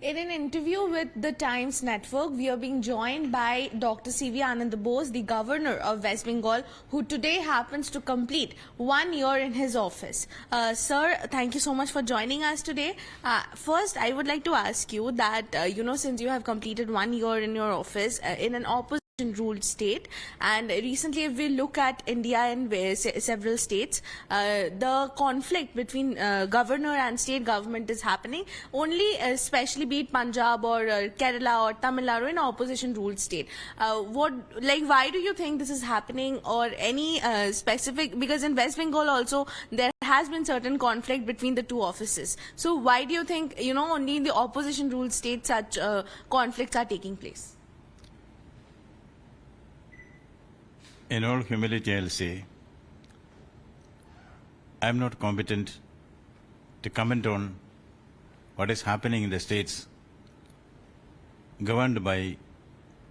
In an interview with the Times Network, we are being joined by Dr. CV Bose, the Governor of West Bengal, who today happens to complete 1 year in his office. Sir, thank you so much for joining us today. First, I would like to ask you that, since you have completed 1 year in your office in an opposition ruled state, and recently if we look at India and several states, the conflict between governor and state government is happening only, especially be it Punjab or Kerala or Tamil Nadu in opposition ruled state. Why do you think this is happening, or any specific, because in West Bengal also there has been certain conflict between the two offices. So why do you think, only in the opposition ruled states such conflicts are taking place? In all humility, I'll say, I'm not competent to comment on what is happening in the states governed by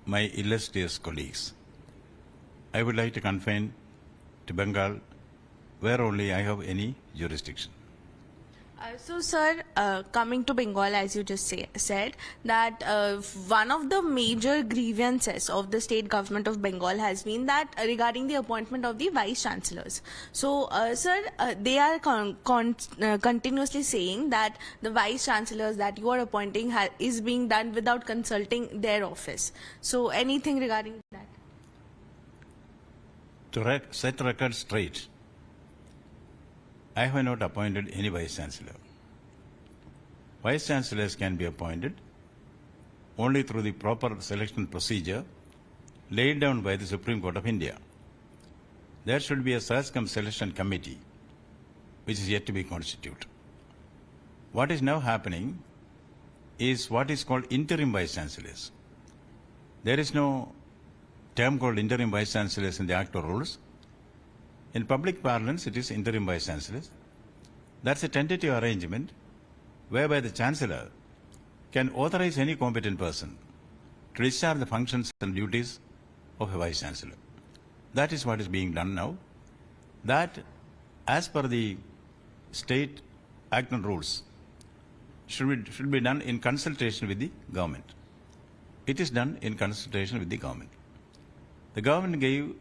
my illustrious colleagues. I would like to confine to Bengal, where only I have any jurisdiction. So, sir, coming to Bengal, as you just said, that one of the major grievances of the state government of Bengal has been that regarding the appointment of the Vice Chancellors. So, sir, they are continuously saying that the Vice Chancellors that you are appointing is being done without consulting their office. So, anything regarding that? To set record straight, I have not appointed any Vice Chancellor. Vice Chancellors can be appointed only through the proper selection procedure laid down by the Supreme Court of India. There should be a search cum selection committee which is yet to be constituted. What is now happening is what is called interim Vice Chancellors. There is no term called interim Vice Chancellors in the Act or rules. In public parlance, it is interim Vice Chancellors. That's a tentative arrangement whereby the Chancellor can authorize any competent person to discharge the functions and duties of a Vice Chancellor. That is what is being done now. That, as per the State Act and rules, should be done in consultation with the government. It is done in consultation with the government. The government gave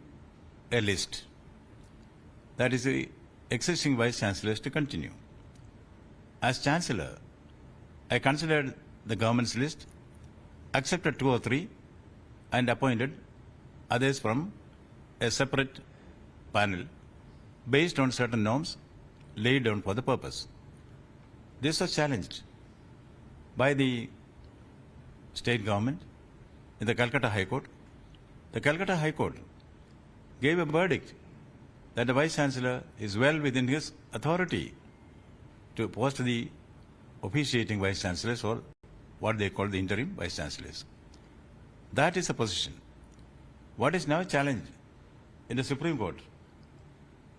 a list. That is the existing Vice Chancellors to continue. As Chancellor, I considered the government's list, accepted 2 or 3, and appointed others from a separate panel based on certain norms laid down for the purpose. This was challenged by the state government in the Calcutta High Court. The Calcutta High Court gave a verdict that the Vice Chancellor is well within his authority to post the officiating Vice Chancellors, or what they call the interim Vice Chancellors. That is the position. What is now challenged in the Supreme Court,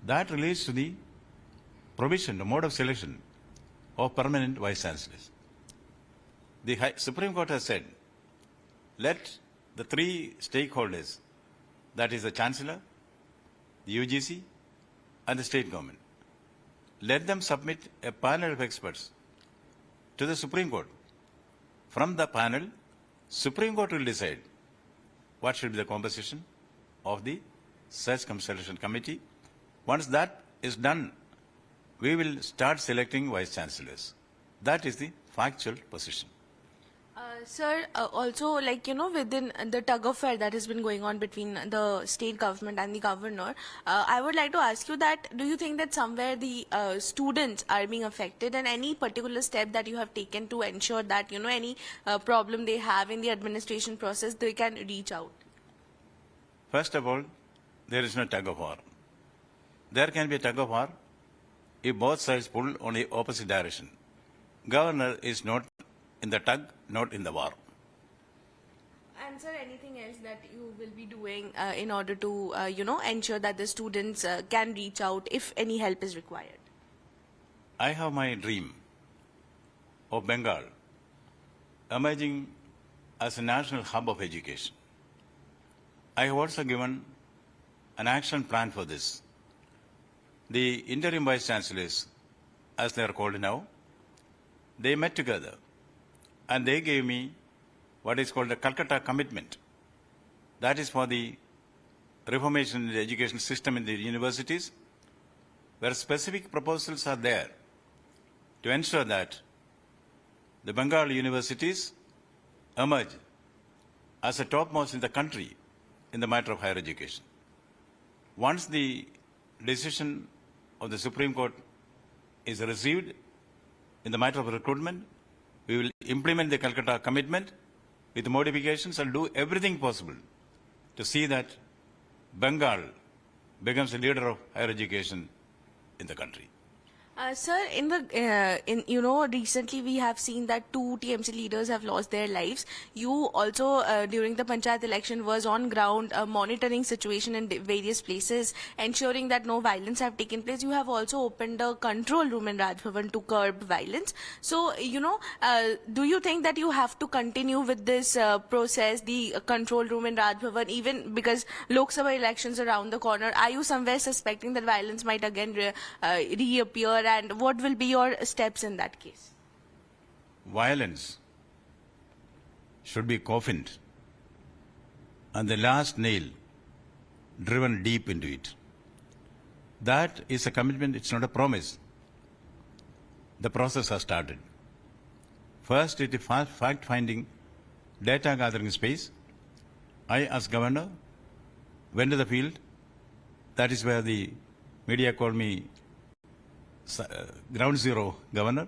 that relates to the provision, the mode of selection of permanent Vice Chancellors. The Supreme Court has said, let the 3 stakeholders, that is the Chancellor, the UGC and the state government, let them submit a panel of experts to the Supreme Court. From the panel, Supreme Court will decide what should be the composition of the search cum selection committee. Once that is done, we will start selecting Vice Chancellors. That is the factual position. Sir, also, within the tug of war that has been going on between the state government and the governor, I would like to ask you that, do you think that somewhere the students are being affected, and any particular step that you have taken to ensure that, any problem they have in the administration process, they can reach out? First of all, there is no tug of war. There can be a tug of war if both sides pull on the opposite direction. Governor is not in the tug, not in the war. And sir, anything else that you will be doing in order to, ensure that the students can reach out if any help is required? I have my dream of Bengal emerging as a national hub of education. I have also given an action plan for this. The interim Vice Chancellors, as they are called now, they met together and they gave me what is called the Calcutta Commitment. That is for the reformation in the education system in the universities, where specific proposals are there to ensure that the Bengal universities emerge as the topmost in the country in the matter of higher education. Once the decision of the Supreme Court is received in the matter of recruitment, we will implement the Calcutta Commitment with modifications and do everything possible to see that Bengal becomes a leader of higher education in the country. Sir, recently we have seen that 2 TMC leaders have lost their lives. You also, during the Panchayat election, was on ground monitoring situation in various places, ensuring that no violence have taken place. You have also opened a control room in Raj Bhavan to curb violence. So, do you think that you have to continue with this process, the control room in Raj Bhavan, even because Lok Sabha elections are around the corner? Are you somewhere suspecting that violence might again reappear? And what will be your steps in that case? Violence should be coffined and the last nail driven deep into it. That is a commitment, it's not a promise. The process has started. First, it is fact-finding, data-gathering space. I, as governor, went to the field. That is where the media called me ground zero governor.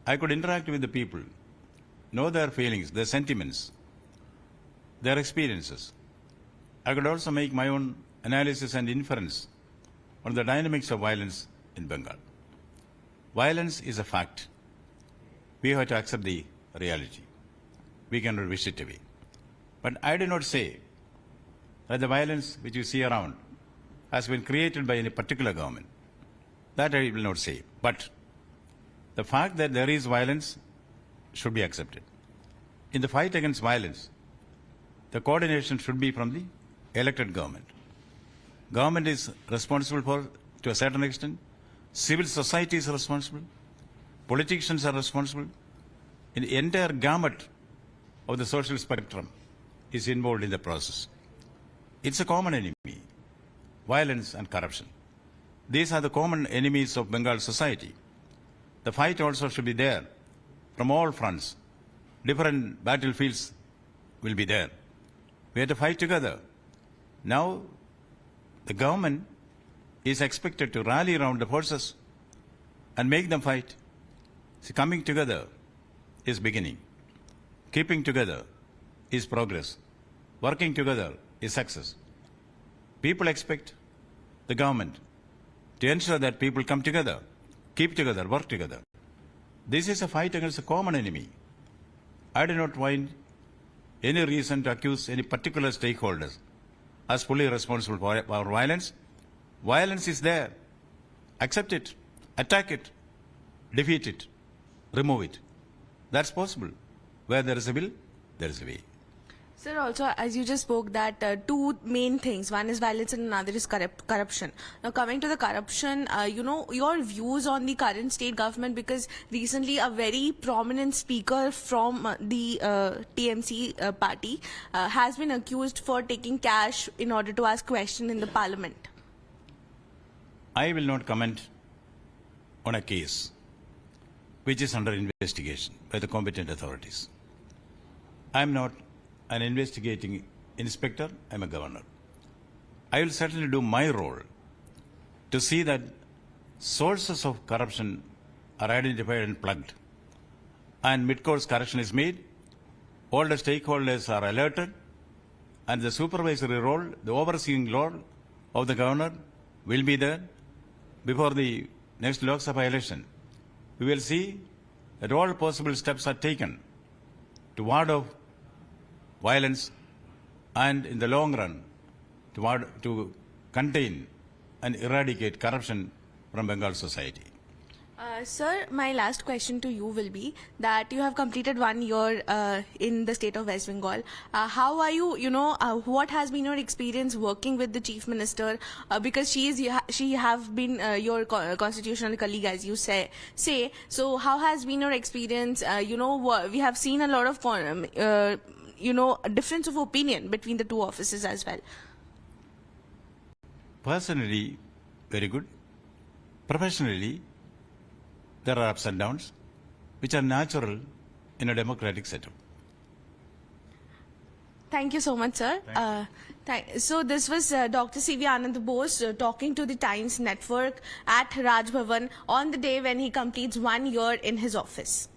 I could interact with the people, know their feelings, their sentiments, their experiences. I could also make my own analysis and inference on the dynamics of violence in Bengal. Violence is a fact. We have to accept the reality. We cannot wish it away. But I do not say that the violence which you see around has been created by any particular government. That I will not say. But the fact that there is violence should be accepted. In the fight against violence, the coordination should be from the elected government. Government is responsible for, to a certain extent. Civil society is responsible. Politicians are responsible. In the entire gamut of the social spectrum is involved in the process. It's a common enemy, violence and corruption. These are the common enemies of Bengal society. The fight also should be there from all fronts. Different battlefields will be there. We have to fight together. Now, the government is expected to rally around the forces and make them fight. See, coming together is beginning. Keeping together is progress. Working together is success. People expect the government to ensure that people come together, keep together, work together. This is a fight against a common enemy. I do not find any reason to accuse any particular stakeholders as fully responsible for violence. Violence is there. Accept it, attack it, defeat it, remove it. That's possible. Where there is a will, there is a way. Sir, also, as you just spoke, that 2 main things. One is violence and another is corruption. Now, coming to the corruption, your views on the current state government, because recently a very prominent speaker from the TMC party has been accused for taking cash in order to ask questions in the parliament. I will not comment on a case which is under investigation by the competent authorities. I am not an investigating inspector, I am a governor. I will certainly do my role to see that sources of corruption are identified and plugged. And mid-course correction is made, all the stakeholders are alerted, and the supervisory role, the overseeing role of the governor will be there before the next Lok Sabha election. We will see that all possible steps are taken to ward off violence and in the long run to contain and eradicate corruption from Bengal society. Sir, my last question to you will be that you have completed 1 year in the state of West Bengal. How are you, what has been your experience working with the Chief Minister? Because she have been your constitutional colleague, as you say. So how has been your experience? We have seen a lot of, difference of opinion between the two offices as well. Personally, very good. Professionally, there are ups and downs, which are natural in a democratic setup. Thank you so much, sir. So this was Dr. CV Anand Bose talking to the Times Network at Raj Bhavan on the day when he completes 1 year in his office.